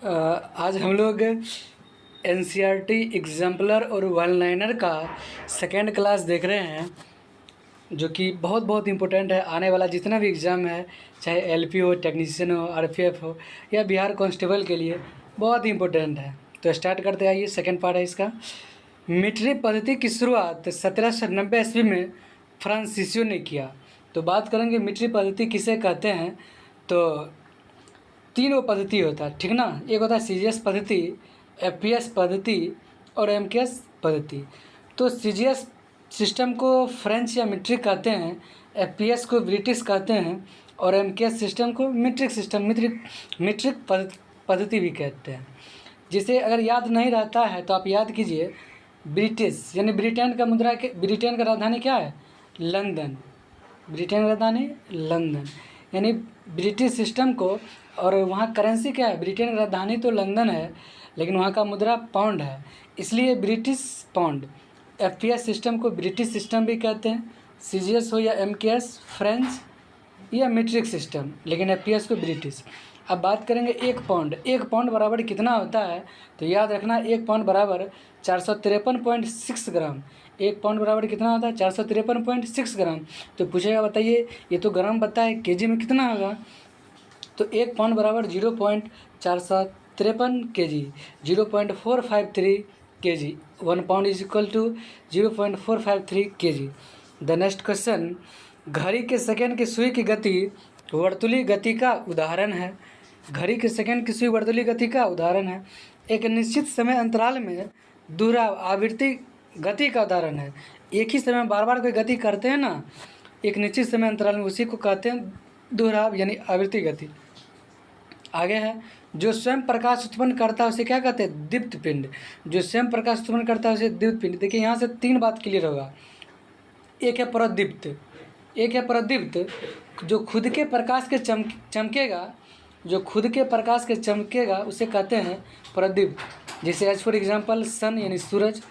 आज हम लोग एनसीईआरटी एग्जाम्पलर और वन लाइनर का सेकेंड क्लास देख रहे हैं, जो कि बहुत बहुत इम्पोर्टेंट है। आने वाला जितना भी एग्ज़ाम है, चाहे एलपी हो, टेक्नीशियन हो, आरपीएफ हो या बिहार कांस्टेबल के लिए बहुत ही इम्पोर्टेंट है। तो स्टार्ट करते आइए, सेकेंड पार्ट है इसका। मीट्रिक पद्धति की शुरुआत 1790 ईस्वी में फ्रांसीसियो ने किया। तो बात करेंगे मीट्रिक पद्धति किसे कहते हैं। तो तीन वो पद्धति होता है, ठीक ना। एक होता है सीजीएस पद्धति, एफपीएस पद्धति और एमकेएस पद्धति। तो सीजीएस सिस्टम को फ्रेंच या मीट्रिक कहते हैं, एफपीएस को ब्रिटिश कहते हैं और एमकेएस सिस्टम को मीट्रिक पद्धति भी कहते हैं। जिसे अगर याद नहीं रहता है तो आप याद कीजिए, ब्रिटिश यानी ब्रिटेन का राजधानी क्या है? लंदन। ब्रिटेन का राजधानी लंदन, यानी ब्रिटिश सिस्टम को। और वहाँ करेंसी क्या है? ब्रिटेन की राजधानी तो लंदन है, लेकिन वहाँ का मुद्रा पाउंड है, इसलिए ब्रिटिश पाउंड। एफपीएस सिस्टम को ब्रिटिश सिस्टम भी कहते हैं, सीजीएस हो या एमकेएस, फ्रेंच या मीट्रिक सिस्टम, लेकिन एफपीएस को ब्रिटिश। अब बात करेंगे एक पाउंड बराबर कितना होता है। तो याद रखना, एक पाउंड बराबर 453.6 ग्राम। एक पाउंड बराबर कितना होता है? 453.6 ग्राम। तो पूछेगा, बताइए ये तो ग्राम बताए, केजी में कितना होगा? तो एक पाउंड बराबर 0.453 kg, 0.453 kg। 1 pound is equal to 0.453 kg। The next question, घड़ी के सेकंड की सुई की गति वर्तुली गति का उदाहरण है। घड़ी के सेकंड की सुई वर्तुली गति का उदाहरण है। एक निश्चित समय अंतराल में दोहराव आवृत्ति गति का उदाहरण है। एक ही समय बार बार कोई गति करते हैं ना, एक निश्चित समय अंतराल में, उसी को कहते हैं दोहराव यानी आवृत्ति गति। आगे है, जो स्वयं प्रकाश उत्पन्न करता है उसे क्या कहते हैं? दीप्त पिंड। जो स्वयं प्रकाश उत्पन्न करता है उसे दीप्त पिंड। देखिए यहाँ से तीन बात क्लियर होगा। एक है प्रदीप्त, जो खुद के प्रकाश के चमकेगा, जो खुद के प्रकाश के चमकेगा उसे कहते हैं प्रदीप्त, जैसे एज फॉर एग्जाम्पल सन यानी सूरज।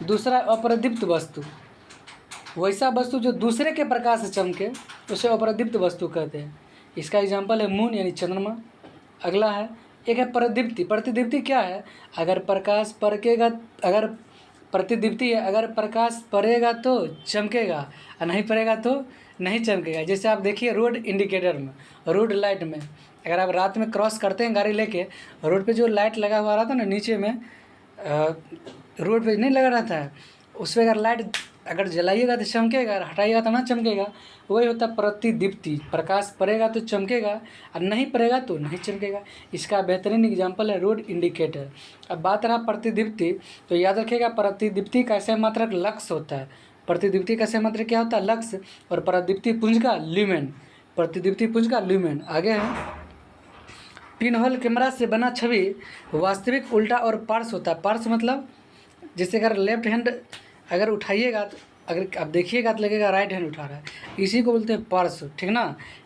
दूसरा अप्रदीप्त वस्तु, वैसा वस्तु जो दूसरे के प्रकाश से चमके उसे अप्रदीप्त वस्तु कहते हैं। इसका एग्जाम्पल है मून यानी चंद्रमा। अगला है, एक है प्रतिदीप्ति। प्रतिदीप्ति क्या है? अगर प्रकाश पड़केगा, अगर प्रतिदीप्ति है, अगर प्रकाश पड़ेगा तो चमकेगा और नहीं पड़ेगा तो नहीं चमकेगा। जैसे आप देखिए रोड इंडिकेटर में, रोड लाइट में, अगर आप रात में क्रॉस करते हैं गाड़ी लेके, रोड पे जो लाइट लगा हुआ रहता है ना नीचे में, रोड पे नहीं लगा रहता है, उस पर अगर लाइट अगर जलाइएगा तो चमकेगा और हटाइएगा तो ना चमकेगा। वही होता है प्रतिदीप्ति, प्रकाश पड़ेगा तो चमकेगा और नहीं पड़ेगा तो नहीं चमकेगा। इसका बेहतरीन एग्जाम्पल है रोड इंडिकेटर। अब बात रहा प्रतिदीप्ति, तो याद रखिएगा प्रतिदीप्ति का ऐसा मात्रक लक्स होता है। प्रतिदीप्ति का ऐसा मात्रक क्या होता है? लक्स। और प्रतिदीप्ति पुंज का ल्यूमेन। प्रतिदीप्ति पुंज का ल्यूमेन। आगे है, पिन होल कैमरा से बना छवि वास्तविक उल्टा और पार्श्व होता है। पार्श्व मतलब जैसे अगर लेफ्ट हैंड अगर उठाइएगा तो अगर आप देखिएगा तो लगेगा राइट हैंड उठा रहा है, इसी को बोलते हैं पार्श्व, ठीक ना।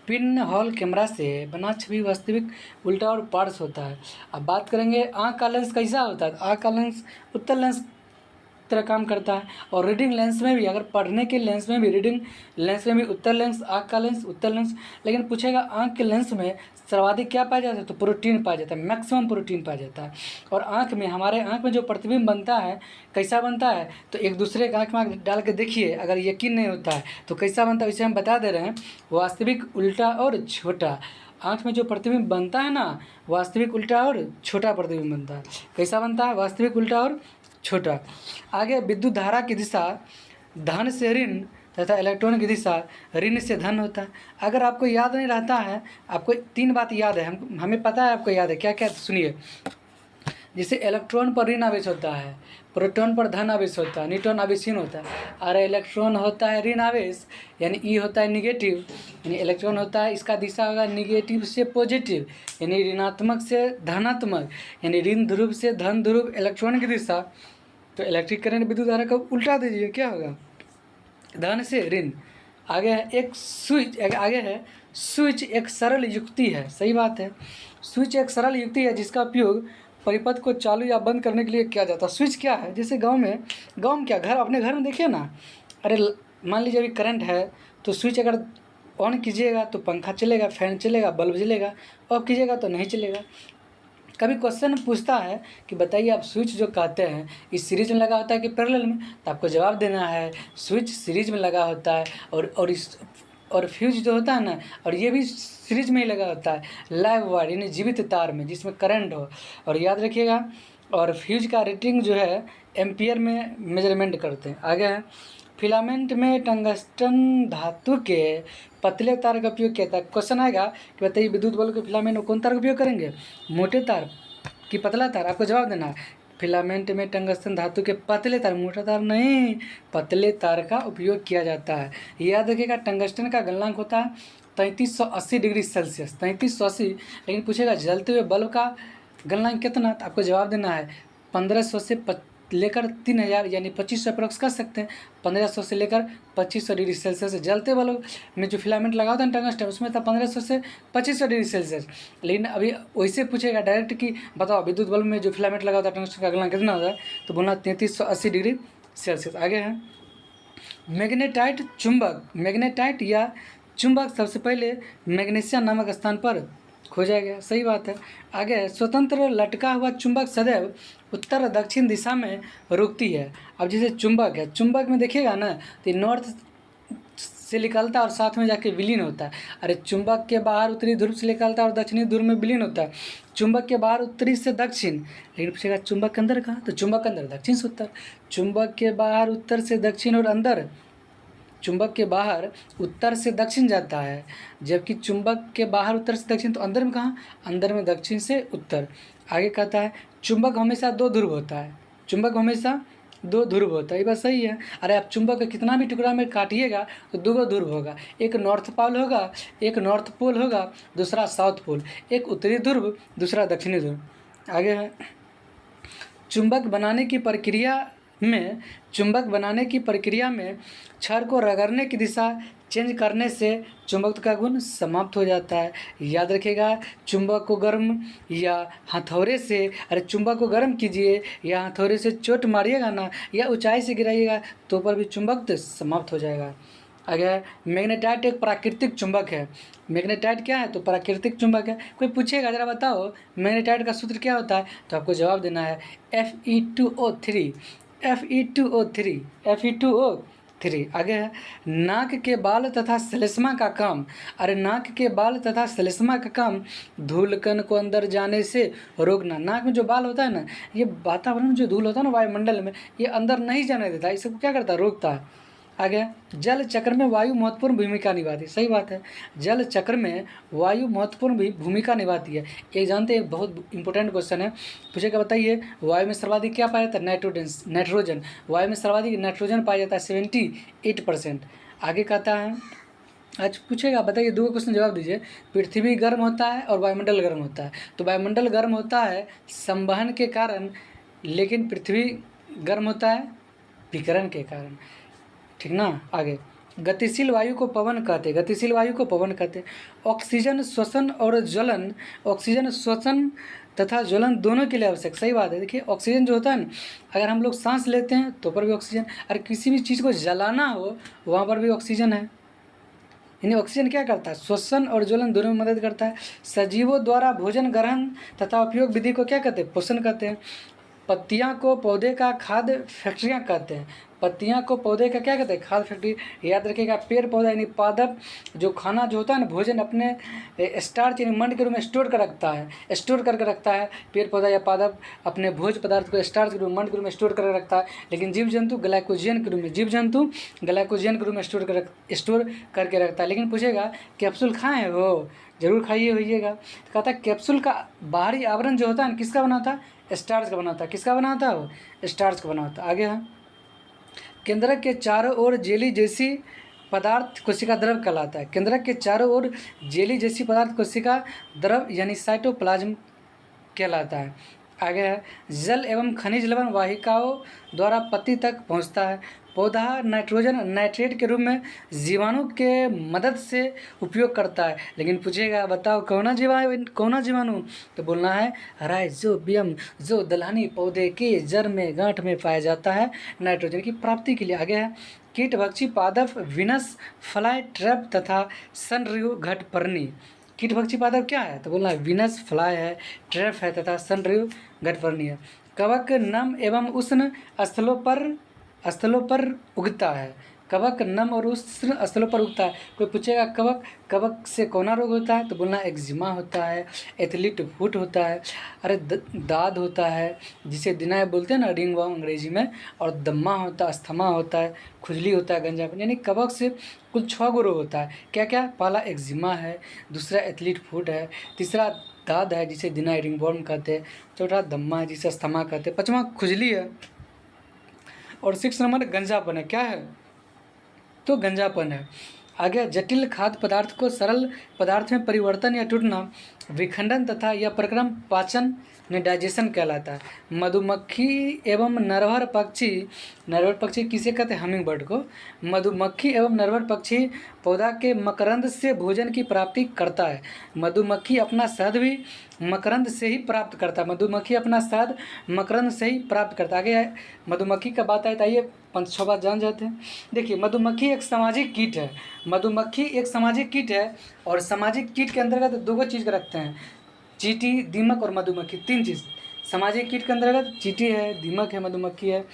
पिन हॉल कैमरा से बना छवि वास्तविक उल्टा और पार्श्व होता है। अब बात करेंगे आँख का लेंस कैसा होता है। आँख का लेंस उत्तल लेंस तरह काम करता है। और रीडिंग लेंस में भी, अगर पढ़ने के लेंस में भी, रीडिंग लेंस में भी उत्तल लेंस, आँख का लेंस उत्तल लेंस। लेकिन पूछेगा आँख के लेंस में सर्वाधिक क्या पाया जाता है? तो प्रोटीन पाया जाता है, मैक्सिमम प्रोटीन पाया जाता है। और आँख में, हमारे आँख में जो प्रतिबिंब बनता है कैसा बनता है? तो एक दूसरे के आँख में डाल के देखिए, अगर यकीन नहीं होता है तो कैसा बनता है इसे हम बता दे रहे हैं। वास्तविक उल्टा और छोटा। आँख में जो प्रतिबिंब बनता है ना, वास्तविक उल्टा और छोटा प्रतिबिंब बनता है। कैसा बनता है? वास्तविक उल्टा और छोटा। आगे, विद्युत धारा की दिशा धन से ऋण तथा इलेक्ट्रॉन की दिशा ऋण से धन होता है। अगर आपको याद नहीं रहता है, आपको तीन बात याद है, हमें पता है आपको याद है क्या क्या, सुनिए। जैसे इलेक्ट्रॉन पर ऋण आवेश होता है, प्रोटॉन पर धन आवेश होता है, न्यूट्रॉन आवेशहीन होता है। और इलेक्ट्रॉन होता है ऋण आवेश, यानी ई होता है निगेटिव, यानी इलेक्ट्रॉन होता है, इसका दिशा होगा निगेटिव से पॉजिटिव, यानी ऋणात्मक से धनात्मक, यानी ऋण ध्रुव से धन ध्रुव इलेक्ट्रॉन की दिशा। तो इलेक्ट्रिक करंट विद्युत धारा को उल्टा दीजिए, क्या होगा? धन से ऋण। आगे है एक स्विच, आगे है स्विच एक सरल युक्ति है। सही बात है, स्विच एक सरल युक्ति है जिसका उपयोग परिपथ को चालू या बंद करने के लिए किया जाता है। स्विच क्या है? जैसे गांव में क्या, घर, अपने घर में देखिए ना, अरे मान लीजिए अभी करंट है तो स्विच अगर ऑन कीजिएगा तो पंखा चलेगा, फैन चलेगा, बल्ब जलेगा, ऑफ कीजिएगा तो नहीं चलेगा। कभी क्वेश्चन पूछता है कि बताइए आप स्विच जो कहते हैं इस सीरीज में लगा होता है कि पैरेलल में, तो आपको जवाब देना है स्विच सीरीज में लगा होता है, और फ्यूज जो होता है ना, और ये भी सीरीज में ही लगा होता है, लाइव वायर यानी जीवित तार में जिसमें करंट हो। और याद रखिएगा, और फ्यूज का रेटिंग जो है एम्पियर में मेजरमेंट करते हैं। आगे है, फिलामेंट में टंगस्टन धातु के पतले तार का उपयोग किया था। क्वेश्चन आएगा कि बताइए विद्युत बल्ब के फिलामेंट में कौन तार का उपयोग करेंगे, मोटे तार कि पतला तार, आपको जवाब देना है। फिलामेंट में टंगस्टन धातु के पतले तार, मोटा तार नहीं, पतले तार का उपयोग किया जाता है। याद रखिएगा, टंगस्टन का गलनांक होता है 3380 डिग्री सेल्सियस, 3380। लेकिन पूछेगा जलते हुए बल्ब का गलनांक कितना, तो आपको जवाब देना है 1500 से लेकर 3000 यानी 2500 अप्रोक्स कर सकते हैं। 1500 से लेकर 2500 डिग्री सेल्सियस से जलते बल्ब में जो फिलामेंट लगा होता है टंगस्टन, उसमें था 1500 से 2500 डिग्री सेल्सियस। लेकिन अभी वैसे पूछेगा डायरेक्ट कि बताओ विद्युत बल्ब में जो फिलामेंट लगा होता है टंगस्टन का गलनांक कितना होता है, तो बोलना 3380 डिग्री सेल्सियस। आगे है मैग्नेटाइट चुंबक, मैग्नेटाइट या चुंबक सबसे पहले मैग्नीशियम नामक स्थान पर खोजा गया, सही बात है। आगे है स्वतंत्र लटका हुआ चुंबक सदैव उत्तर दक्षिण दिशा में रुकती है। अब जैसे चुंबक है, चुंबक में देखिएगा ना तो नॉर्थ से निकलता है और साथ में जाके विलीन होता है। अरे चुंबक के बाहर उत्तरी ध्रुव से निकलता है और दक्षिणी ध्रुव में विलीन होता है। चुंबक के बाहर उत्तरी से दक्षिण, लेकिन पूछेगा चुंबक के अंदर कहाँ, तो चुंबक के अंदर दक्षिण से उत्तर। चुंबक के बाहर उत्तर से दक्षिण और अंदर, चुंबक के बाहर उत्तर से दक्षिण जाता है, जबकि चुंबक के बाहर उत्तर से दक्षिण, तो अंदर में कहाँ, अंदर में दक्षिण से उत्तर। आगे कहता है चुंबक हमेशा दो ध्रुव होता है, चुंबक हमेशा दो ध्रुव होता है, ये बात सही है। अरे आप चुंबक का कितना भी टुकड़ा में काटिएगा तो दो ध्रुव होगा, एक नॉर्थ पोल होगा, एक नॉर्थ पोल होगा, दूसरा साउथ पोल, एक उत्तरी ध्रुव दूसरा दक्षिणी ध्रुव। आगे है चुंबक बनाने की प्रक्रिया में छड़ को रगड़ने की दिशा चेंज करने से चुंबकत्व का गुण समाप्त हो जाता है। याद रखिएगा, चुंबक को गर्म या हथौड़े से, अरे चुंबक को गर्म कीजिए या हथौड़े से चोट मारिएगा ना, या ऊंचाई से गिराइएगा तो पर भी चुंबकत्व समाप्त हो जाएगा। अगर मैग्नेटाइट एक प्राकृतिक चुंबक है, मैग्नेटाइट क्या है, तो प्राकृतिक चुंबक है। कोई पूछेगा जरा बताओ मैग्नेटाइट का सूत्र क्या होता है, तो आपको जवाब देना है Fe2O3, Fe2O3, Fe2O3। आगे है नाक के बाल तथा श्लेष्मा का काम, अरे नाक के बाल तथा श्लेष्मा का काम धूलकण को अंदर जाने से रोकना। नाक में जो बाल होता है ना, ये वातावरण में जो धूल होता है ना वायुमंडल में, ये अंदर नहीं जाने देता, इसको क्या करता है, रोकता है। आगे जल चक्र में वायु महत्वपूर्ण भूमिका निभाती है, सही बात है, जल चक्र में वायु महत्वपूर्ण भूमिका निभाती है। एक जानते हैं, बहुत इंपॉर्टेंट क्वेश्चन है, पूछेगा बताइए वायु में सर्वाधिक क्या पाया जाता है, नाइट्रोजन। वायु में सर्वाधिक नाइट्रोजन पाया जाता है 78%। आगे कहता है, आज पूछेगा बताइए दो क्वेश्चन जवाब दीजिए। पृथ्वी गर्म होता है और वायुमंडल गर्म होता है, तो वायुमंडल गर्म होता है संवहन के कारण, लेकिन पृथ्वी गर्म होता है विकिरण के कारण, ठीक ना। आगे गतिशील वायु को पवन कहते, गतिशील वायु को पवन कहते। ऑक्सीजन श्वसन और ज्वलन, ऑक्सीजन श्वसन तथा ज्वलन दोनों के लिए आवश्यक, सही बात है। देखिए ऑक्सीजन जो होता है ना, अगर हम लोग सांस लेते हैं तो पर भी ऑक्सीजन, अगर किसी भी चीज़ को जलाना हो वहाँ पर भी ऑक्सीजन है। यानी ऑक्सीजन क्या करता है, श्वसन और ज्वलन दोनों में मदद करता है। सजीवों द्वारा भोजन ग्रहण तथा उपयोग विधि को क्या कहते हैं, पोषण कहते हैं। पत्तियां को पौधे का खाद्य फैक्ट्रियां कहते हैं, पत्तियां को पौधे का क्या कहते हैं, खाद्य फैक्ट्री। याद रखिएगा पेड़ पौधा यानी पादप जो खाना जो होता है ना, भोजन अपने स्टार्च यानी मंड के रूप में स्टोर कर रखता है, स्टोर करके रखता है। पेड़ पौधा या पादप अपने भोज पदार्थ को स्टार्च के रूप में मंड के रूप में स्टोर करके रखता है। लेकिन जीव जंतु ग्लाइकोजन के रूप में, जीव जंतु ग्लाइकोजन के रूप में स्टोर करके रखता है। लेकिन पूछेगा कैप्सूल खाएँ हो, जरूर खाइए होइएगा। तो कहता है कैप्सूल का बाहरी आवरण जो होता है ना, किसका बना था, स्टार्च का बना था। किसका बना था, वो स्टार्च का बना था। आगे है केंद्रक के चारों ओर जेली जैसी पदार्थ कोशिका द्रव कहलाता है। केंद्रक के चारों ओर जेली जैसी पदार्थ कोशिका द्रव यानी साइटोप्लाज्म कहलाता है। आगे है जल एवं खनिज लवण वाहिकाओं द्वारा पत्ती तक पहुंचता है। पौधा नाइट्रोजन नाइट्रेट के रूप में जीवाणु के मदद से उपयोग करता है। लेकिन पूछेगा बताओ कौन जीवाणु, तो बोलना है राइजोबियम, जो दलहनी पौधे के जड़ में गांठ में पाया जाता है नाइट्रोजन की प्राप्ति के लिए। आगे है कीटभक्षी पादप विनस फ्लाई ट्रैप तथा सनरियो घटपर्णी। कीटभक्षी पादप क्या है? तो बोलना है वीनस फ्लाई है, ट्रैप है तथा सनरेव गठवर्णी है। कवक नम एवं उष्ण स्थलों पर उगता है। कवक नम और उष्ण स्थलों पर उगता है। कोई पूछेगा कवक से कौन रोग होता है? तो बोलना एक्जिमा होता है, एथलीट फुट होता है, अरे दाद होता है जिसे दिनाय बोलते हैं ना रिंग वर्म अंग्रेजी में, और दम्मा होता है, अस्थमा होता है, खुजली होता है, गंजापन। यानी कवक से कुल 6 गो रोग होता है। क्या क्या? पहला एक्जिमा है, दूसरा एथलीट फुट है, तीसरा दाद है जिसे दिनाय रिंग वर्म कहते हैं, चौथा दम्मा है जिसे अस्थमा कहते हैं, पाँचवा खुजली है, और 6 नंबर गंजापन है। क्या है? तो गंजापन है। आगे जटिल खाद्य पदार्थ को सरल पदार्थ में परिवर्तन या टूटना विखंडन तथा यह प्रक्रम पाचन में डाइजेशन कहलाता है। मधुमक्खी एवं नरभर पक्षी किसे कहते हैं? हमिंग बर्ड को। मधुमक्खी एवं नरभर पक्षी पौधा के मकरंद से भोजन की प्राप्ति करता है। मधुमक्खी अपना शहद भी मकरंद से ही प्राप्त करता है। मधुमक्खी अपना शहद मकरंद से ही प्राप्त करता है। आगे मधुमक्खी का बात आए तो आइए 5-6 बात जान जाते हैं। देखिए, मधुमक्खी एक सामाजिक कीट है। मधुमक्खी एक सामाजिक कीट है, और सामाजिक कीट के अंतर्गत 2 चीज़ रखते हैं, चींटी, दीमक और मधुमक्खी। 3 चीज़ सामाजिक कीट के अंतर्गत चींटी है, दीमक है, मधुमक्खी है।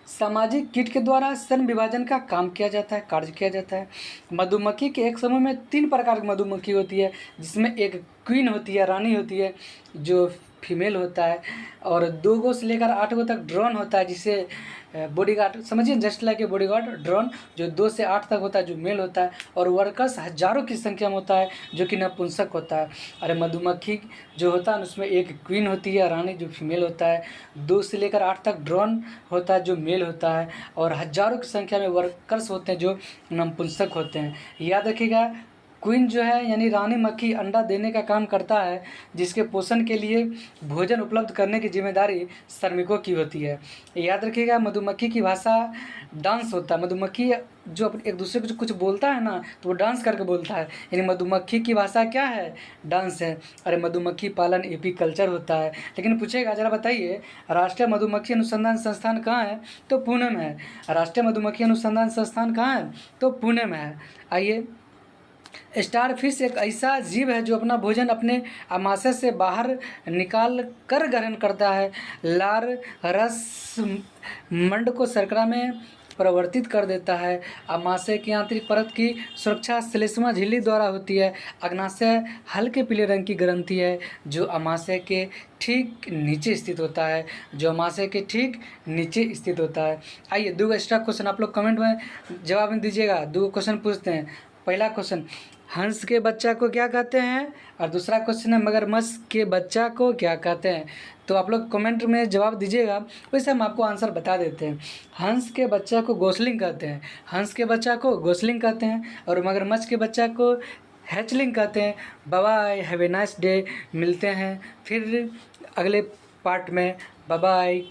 सामाजिक कीट के द्वारा सन विभाजन का काम किया जाता है, कार्य किया जाता है। मधुमक्खी के एक समूह में 3 प्रकार की मधुमक्खी होती है, जिसमें एक क्वीन होती है, रानी होती है, जो फीमेल होता है, और 2 गो से लेकर 8 गो तक ड्रोन होता है, जिसे बॉडीगार्ड समझिए, just like a bodyguard drone, जो 2 से 8 तक होता है, जो मेल होता है, और वर्कर्स हजारों की संख्या में होता है, जो कि नपुंसक होता है। अरे मधुमक्खी जो होता है उसमें एक क्वीन होती है, रानी, जो फीमेल होता है, 2 से लेकर 8 तक ड्रोन होता है, जो मेल होता है, और हजारों की संख्या में वर्कर्स होते हैं, जो नपुंसक होते हैं। याद रखिएगा, क्वीन जो है यानी रानी मक्खी अंडा देने का काम करता है, जिसके पोषण के लिए भोजन उपलब्ध करने की जिम्मेदारी श्रमिकों की होती है। याद रखिएगा, मधुमक्खी की भाषा डांस होता है। मधुमक्खी जो एक दूसरे को जो कुछ बोलता है ना, तो वो डांस करके बोलता है, यानी मधुमक्खी की भाषा क्या है? डांस है। अरे मधुमक्खी पालन एपीकल्चर होता है। लेकिन पूछेगा, जरा बताइए, राष्ट्रीय मधुमक्खी अनुसंधान संस्थान कहाँ है? तो पुणे में है। राष्ट्रीय मधुमक्खी अनुसंधान संस्थान कहाँ है? तो पुणे में है। आइए, स्टारफिश एक ऐसा जीव है जो अपना भोजन अपने आमाशय से बाहर निकाल कर ग्रहण करता है। लार रस मंड को शर्करा में परिवर्तित कर देता है। आमाशय की आंतरिक परत की सुरक्षा श्लेष्मा झिल्ली द्वारा होती है। अग्नाशय हल्के पीले रंग की ग्रंथि है, जो आमाशय के ठीक नीचे स्थित होता है, आइए 2 एक्स्ट्रा क्वेश्चन आप लोग कमेंट में जवाब में दीजिएगा। 2 क्वेश्चन पूछते हैं। पहला क्वेश्चन, हंस के बच्चा को क्या कहते हैं? और दूसरा क्वेश्चन है, मगरमच्छ के बच्चा को क्या कहते हैं? तो आप लोग कमेंट में जवाब दीजिएगा, वैसे हम आपको आंसर बता देते हैं। हंस के बच्चा को गोसलिंग कहते हैं, और मगरमच्छ के बच्चा को हैचलिंग कहते हैं। Bye, have a nice day. मिलते हैं फिर अगले पार्ट में। बाय।